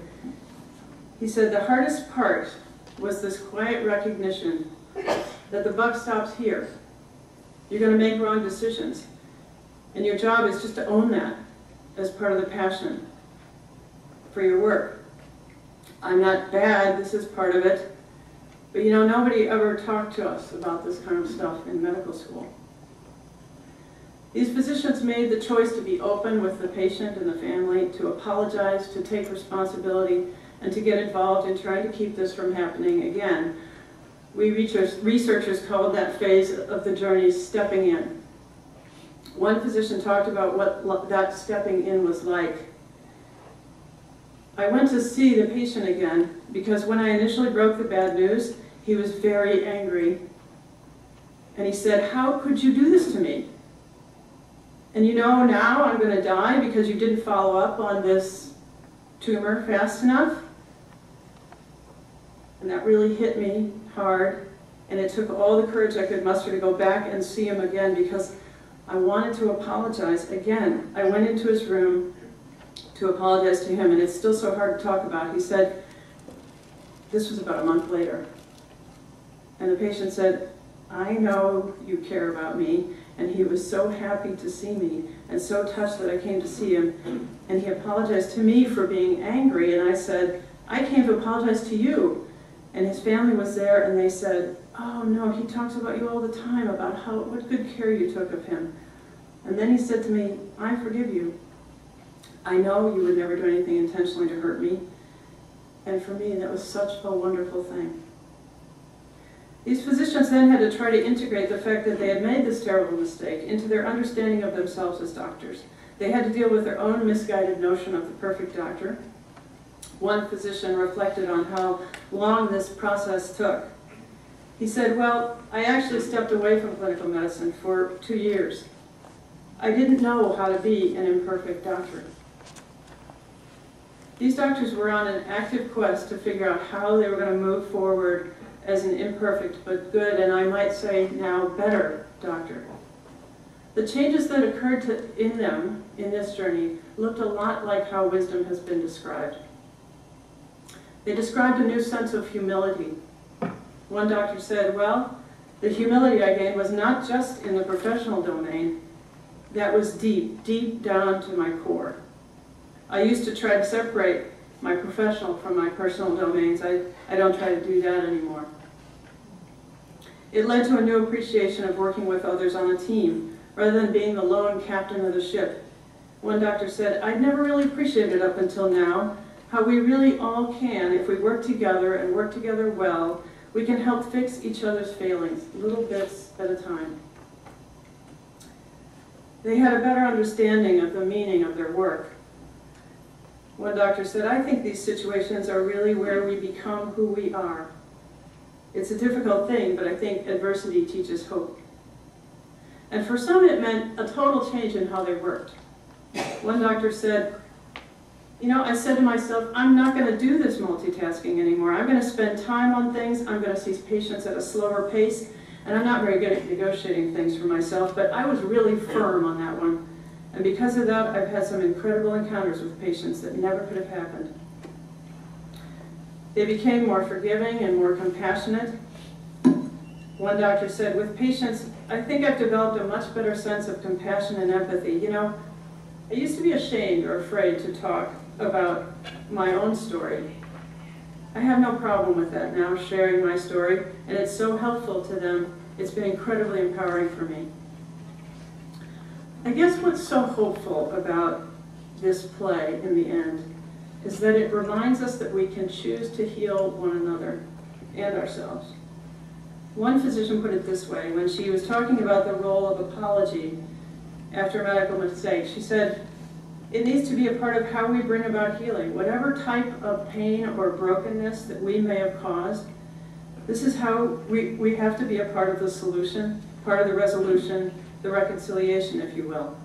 He said, the hardest part was this quiet recognition that the buck stops here. You're going to make wrong decisions. And your job is just to own that as part of the passion for your work. I'm not bad, this is part of it. But you know, nobody ever talked to us about this kind of stuff in medical school. These physicians made the choice to be open with the patient and the family, to apologize, to take responsibility, and to get involved in trying to keep this from happening again. We researchers called that phase of the journey stepping in. One physician talked about what that stepping in was like. I went to see the patient again because when I initially broke the bad news, he was very angry. And he said, how could you do this to me? And you know, now I'm going to die because you didn't follow up on this tumor fast enough? And that really hit me hard. And it took all the courage I could muster to go back and see him again because I wanted to apologize again. I went into his room to apologize to him, and it's still so hard to talk about. He said, this was about a month later, and the patient said, I know you care about me, and he was so happy to see me and so touched that I came to see him, and he apologized to me for being angry, and I said, I came to apologize to you. And his family was there, and they said, oh no, he talks about you all the time, about what good care you took of him. And then he said to me, I forgive you. I know you would never do anything intentionally to hurt me. And for me, that was such a wonderful thing. These physicians then had to try to integrate the fact that they had made this terrible mistake into their understanding of themselves as doctors. They had to deal with their own misguided notion of the perfect doctor. One physician reflected on how long this process took. He said, well, I actually stepped away from clinical medicine for 2 years. I didn't know how to be an imperfect doctor. These doctors were on an active quest to figure out how they were going to move forward as an imperfect but good, and I might say now better doctor. The changes that occurred in them in this journey looked a lot like how wisdom has been described. They described a new sense of humility. One doctor said, well, the humility I gained was not just in the professional domain, that was deep, deep down to my core. I used to try to separate my professional from my personal domains. I don't try to do that anymore. It led to a new appreciation of working with others on a team, rather than being the lone captain of the ship. One doctor said, I'd never really appreciated up until now how we really all can, if we work together and work together well, we can help fix each other's failings, little bits at a time. They had a better understanding of the meaning of their work. One doctor said, I think these situations are really where we become who we are. It's a difficult thing, but I think adversity teaches hope. And for some, it meant a total change in how they worked. One doctor said, you know, I said to myself, I'm not going to do this multitasking anymore. I'm going to spend time on things. I'm going to see patients at a slower pace. And I'm not very good at negotiating things for myself, but I was really firm on that one. And because of that, I've had some incredible encounters with patients that never could have happened. They became more forgiving and more compassionate. One doctor said, with patients, I think I've developed a much better sense of compassion and empathy. You know, I used to be ashamed or afraid to talk about my own story. I have no problem with that now, sharing my story, and it's so helpful to them. It's been incredibly empowering for me. I guess what's so hopeful about this play in the end is that it reminds us that we can choose to heal one another and ourselves. One physician put it this way when she was talking about the role of apology after a medical mistake. She said, it needs to be a part of how we bring about healing. Whatever type of pain or brokenness that we may have caused, this is how we have to be a part of the solution, part of the resolution, the reconciliation, if you will.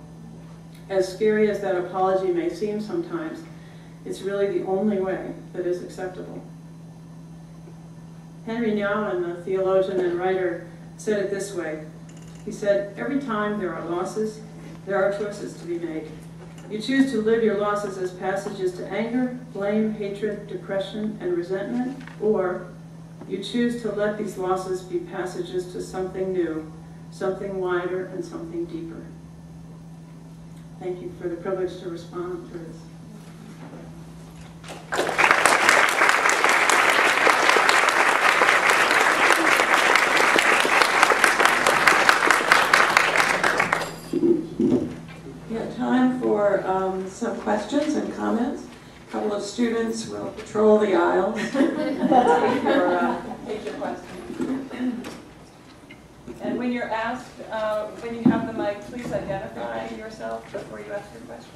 As scary as that apology may seem sometimes, it's really the only way that is acceptable. Henry Nouwen, the theologian and writer, said it this way. He said, every time there are losses, there are choices to be made. You choose to live your losses as passages to anger, blame, hatred, depression, and resentment, or you choose to let these losses be passages to something new, something wider, and something deeper. Thank you for the privilege to respond to this. Time for some questions and comments. A couple of students will patrol the aisles. Take your question. And when you're asked, when you have the mic, please identify yourself before you ask your question.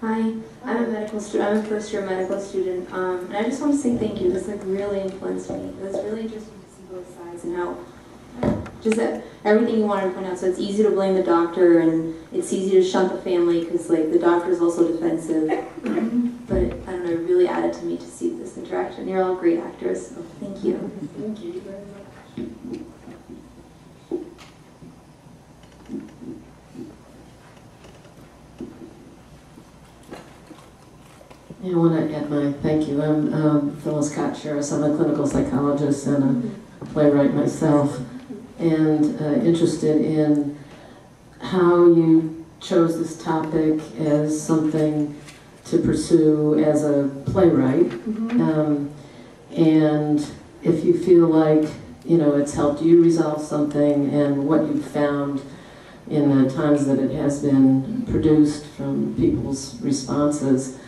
Hi, I'm a medical student. I'm a first-year medical student, and I just want to say thank you. This really influenced me. It was really interesting to see both sides and how just everything you wanted to point out. So it's easy to blame the doctor, and it's easy to shunt the family because like the doctor is also defensive. But I don't know, it really added to me to see this interaction. You're all great actors, so thank you. Thank you very much. Yeah, I want to add my thank you. I'm Phyllis Kotcheris. I'm a clinical psychologist and a playwright myself, and interested in how you chose this topic as something to pursue as a playwright, and if you feel like it's helped you resolve something, and what you've found in the times that it has been produced from people's responses.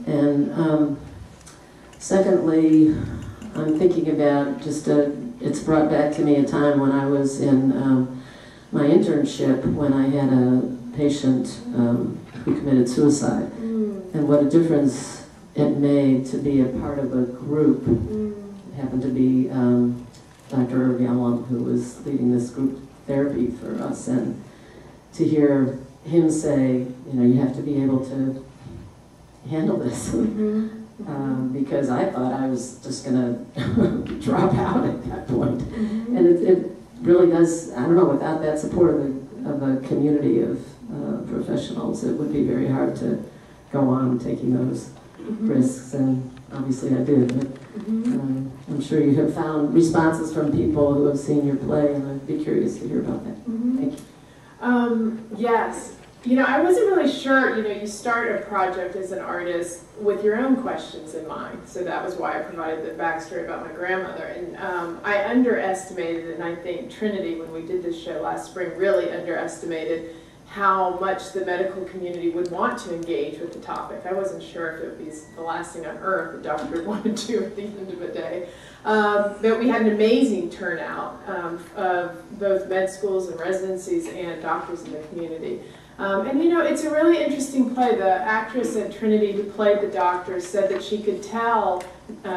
And secondly, I'm thinking about it's brought back to me a time when I was in my internship when I had a patient who committed suicide, and what a difference it made to be a part of a group. It happened to be Dr. Irv, who was leading this group therapy for us, and to hear him say, you have to be able to handle this, because I thought I was just going to drop out at that point. And it really does, I don't know, without that support of a community of professionals, it would be very hard to go on taking those risks, and obviously I did. But I'm sure you have found responses from people who have seen your play, and I'd be curious to hear about that. Thank you. Yes. I wasn't really sure, you start a project as an artist with your own questions in mind. So that was why I provided the backstory about my grandmother. And I underestimated, and I think Trinity, when we did this show last spring, really underestimated how much the medical community would want to engage with the topic. I wasn't sure if it would be the last thing on earth the doctor would want to do at the end of the day. But we had an amazing turnout of both med schools and residencies and doctors in the community. And it's a really interesting play. The actress at Trinity who played the doctor said that she could tell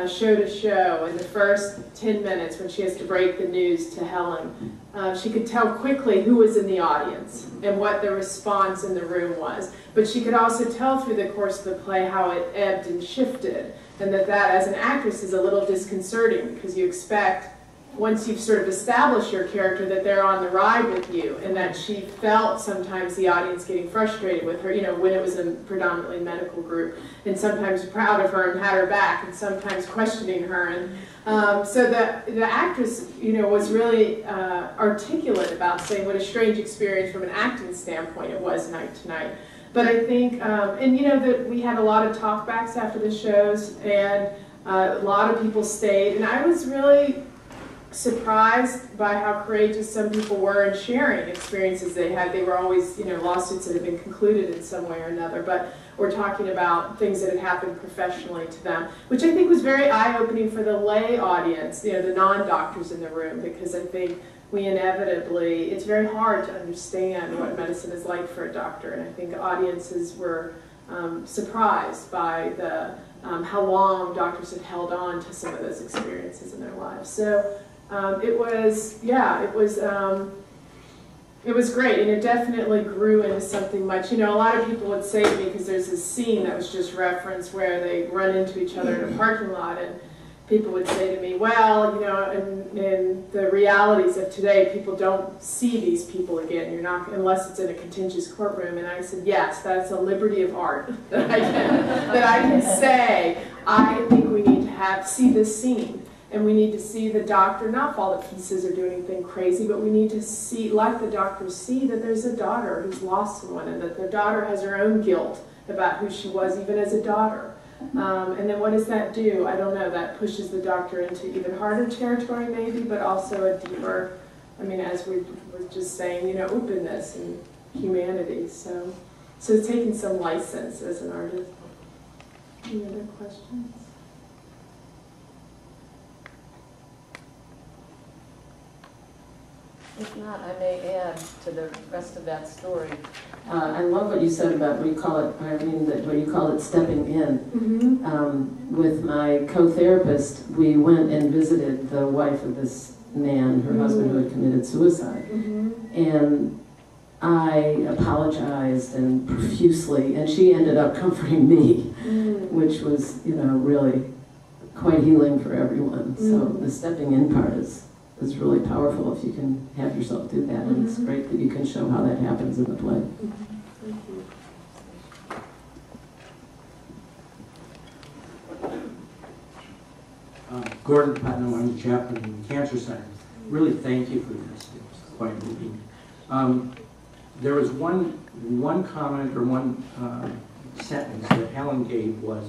show to show in the first 10 minutes when she has to break the news to Helen, she could tell quickly who was in the audience and what the response in the room was. But she could also tell through the course of the play how it ebbed and shifted, and that as an actress is a little disconcerting because you expect, once you've sort of established your character, that they're on the ride with you, and that she felt sometimes the audience getting frustrated with her, when it was a predominantly medical group, and sometimes proud of her and had her back, and sometimes questioning her. And so the actress, was really articulate about saying what a strange experience from an acting standpoint it was night to night. But I think, that we had a lot of talkbacks after the shows, and a lot of people stayed, and I was really surprised by how courageous some people were in sharing experiences they had. They were always, lawsuits that had been concluded in some way or another, but we're talking about things that had happened professionally to them, which I think was very eye-opening for the lay audience, the non-doctors in the room, because I think we inevitably, it's very hard to understand what medicine is like for a doctor, and I think audiences were surprised by how long doctors had held on to some of those experiences in their lives. So it was great, and it definitely grew into something much. A lot of people would say to me, because there's this scene that was just referenced where they run into each other in a parking lot, and people would say to me, well, in the realities of today, people don't see these people again. You're not, unless it's in a contentious courtroom. And I said, yes, that's a liberty of art that I can say. I think we need to see this scene. And we need to see the doctor not fall to pieces or do anything crazy, but we need to see, let the doctor see that there's a daughter who's lost someone, and that the daughter has her own guilt about who she was even as a daughter. And then what does that do? I don't know. That pushes the doctor into even harder territory maybe, but also a deeper, as we were just saying, openness and humanity. So it's taking some license as an artist. Any other questions? If not, I may add to the rest of that story. I love what you said about what you call it stepping in. With my co-therapist, we went and visited the wife of this man, her husband, who had committed suicide. And I apologized and profusely, and she ended up comforting me, which was, you know, really quite healing for everyone. So the stepping in part is really powerful if you can have yourself do that, and it's great that you can show how that happens in the play. Thank you. Gordon Putnam, I'm the chaplain in the Cancer Center. Really thank you for this. It was quite moving. There was one comment or one sentence that Helen gave was,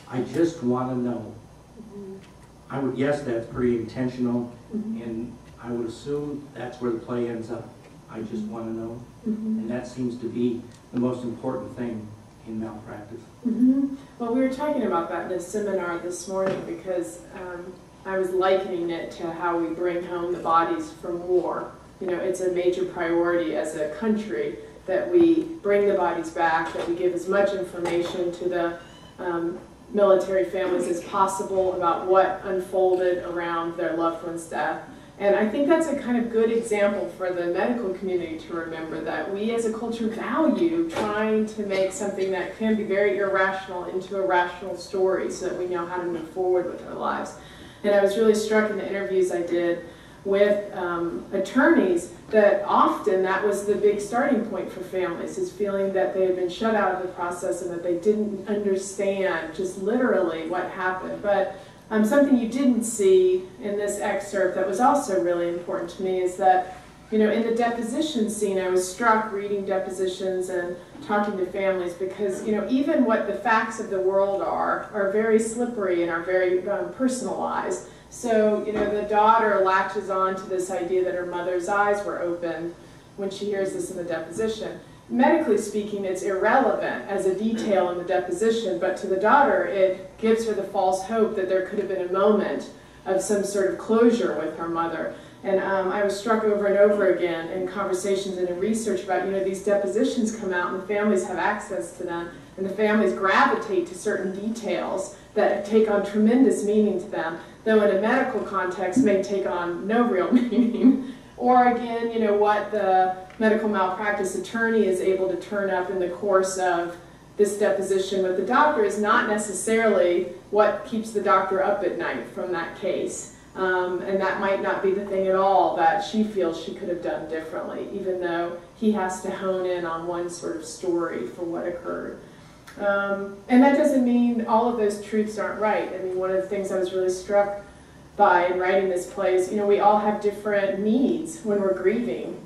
"I just want to know." I would guess that's pretty intentional, and I would assume that's where the play ends up. I just want to know, and that seems to be the most important thing in malpractice. Well, we were talking about that in a seminar this morning because I was likening it to how we bring home the bodies from war. You know, it's a major priority as a country that we bring the bodies back, that we give as much information to the military families as possible about what unfolded around their loved one's death. And I think that's a kind of good example for the medical community to remember, that we as a culture value trying to make something that can be very irrational into a rational story so that we know how to move forward with our lives. And I was really struck in the interviews I did with attorneys that often that was the big starting point for families, is feeling that they had been shut out of the process and that they didn't understand just literally what happened. But something you didn't see in this excerpt that was also really important to me is that, you know, in the deposition scene, I was struck reading depositions and talking to families because, you know, even what the facts of the world are very slippery and are very personalized. So, you know, the daughter latches on to this idea that her mother's eyes were open when she hears this in the deposition. Medically speaking, it's irrelevant as a detail in the deposition, but to the daughter, it gives her the false hope that there could have been a moment of some sort of closure with her mother. And I was struck over and over again in conversations and in research about, you know, these depositions come out and the families have access to them, and the families gravitate to certain details that take on tremendous meaning to them, though in a medical context may take on no real meaning. Or again, you know, what the medical malpractice attorney is able to turn up in the course of this deposition with the doctor is not necessarily what keeps the doctor up at night from that case. And that might not be the thing at all that she feels she could have done differently, even though he has to hone in on one sort of story for what occurred. And that doesn't mean all of those truths aren't right. I mean, one of the things I was really struck by in writing this play is, you know, we all have different needs when we're grieving,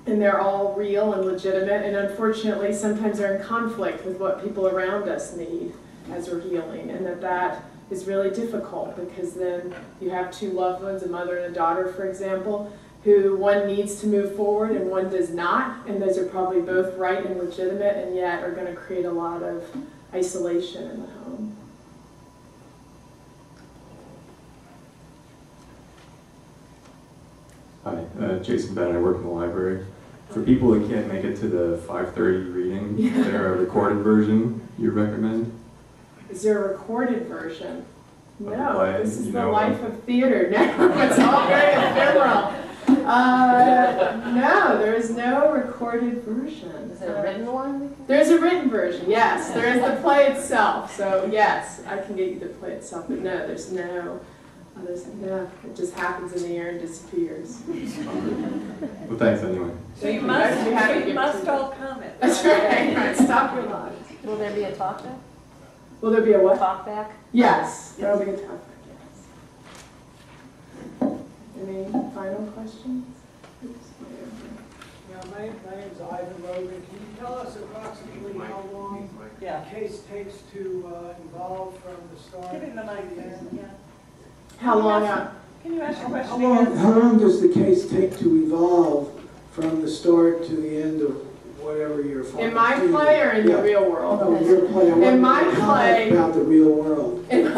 and they're all real and legitimate, and unfortunately sometimes they're in conflict with what people around us need as we're healing, and that is really difficult because then you have two loved ones, a mother and a daughter, for example, who one needs to move forward and one does not, and those are probably both right and legitimate, and yet are going to create a lot of isolation in the home. Hi, Jason Bennett. I work in the library. For people that can't make it to the 5:30 reading, is there a recorded version you recommend? Is there a recorded version? Of the No, play? this is You the know life of theater. No, it's all very ephemeral. No, there is no recorded version. Is there a written one? There's a written version, yes. There is the play itself. So yes, I can get you the play itself, but no, there's no. It just happens in the air and disappears. Well, thanks anyway. So you must all comment. That's right. Right. Stop your lives. Will there be a talk back? Will there be a what? Talk back? Yes. There will be a talk back, yes. Any final questions? Yeah, my name's Ivan Logan. Can you tell us approximately how long the case takes to evolve from the start? Give him the mic there. Yeah. How long out? Can you ask a question again? How long does the case take to evolve from the start to the end of whatever you're following? In my play or in the real world? Oh, your play. In my play. About the real world. In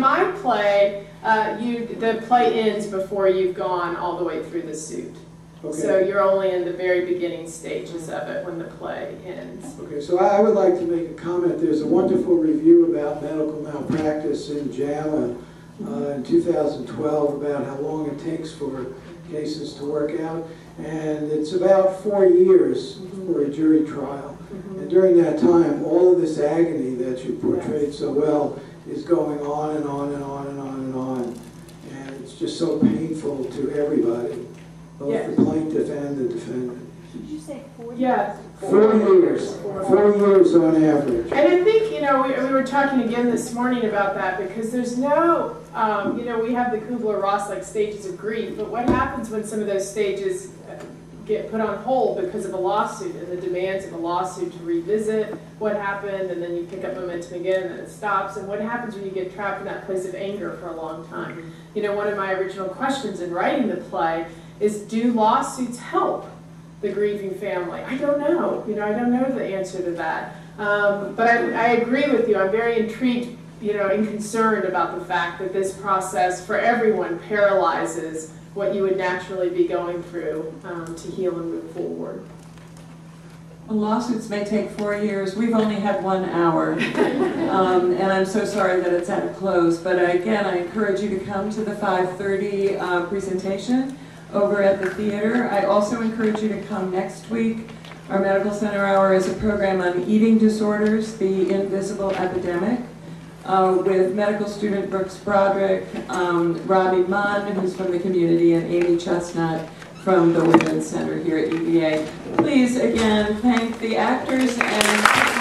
my play, the play ends before you've gone all the way through the suit. Okay. So you're only in the very beginning stages of it when the play ends. Okay, so I would like to make a comment. There's a wonderful review about medical malpractice in JAMA in 2012 about how long it takes for cases to work out. And it's about 4 years for a jury trial. And during that time, all of this agony that you portrayed so well is going on and on and on and on and on. And it's just so painful to everybody, both the plaintiff and the defendant. Did you say 4 years? Yeah. 4 years. 4 years on average. And I think, you know, we were talking again this morning about that because there's no, you know, we have the Kubler-Ross like stages of grief, but what happens when some of those stages get put on hold because of a lawsuit and the demands of a lawsuit to revisit what happened, and then you pick up momentum again and then it stops, and what happens when you get trapped in that place of anger for a long time? You know, one of my original questions in writing the play is, do lawsuits help the grieving family? I don't know. You know, I don't know the answer to that. But I agree with you. I'm very intrigued, you know, and concerned about the fact that this process for everyone paralyzes what you would naturally be going through to heal and move forward. Well, lawsuits may take 4 years. We've only had 1 hour. And I'm so sorry that it's at a close. But again, I encourage you to come to the 5:30 presentation over at the theater. I also encourage you to come next week. Our Medical Center Hour is a program on eating disorders, the invisible epidemic, with medical student Brooks Broderick, Robbie Munn, who's from the community, and Amy Chestnut from the Women's Center here at UVA. Please, again, thank the actors and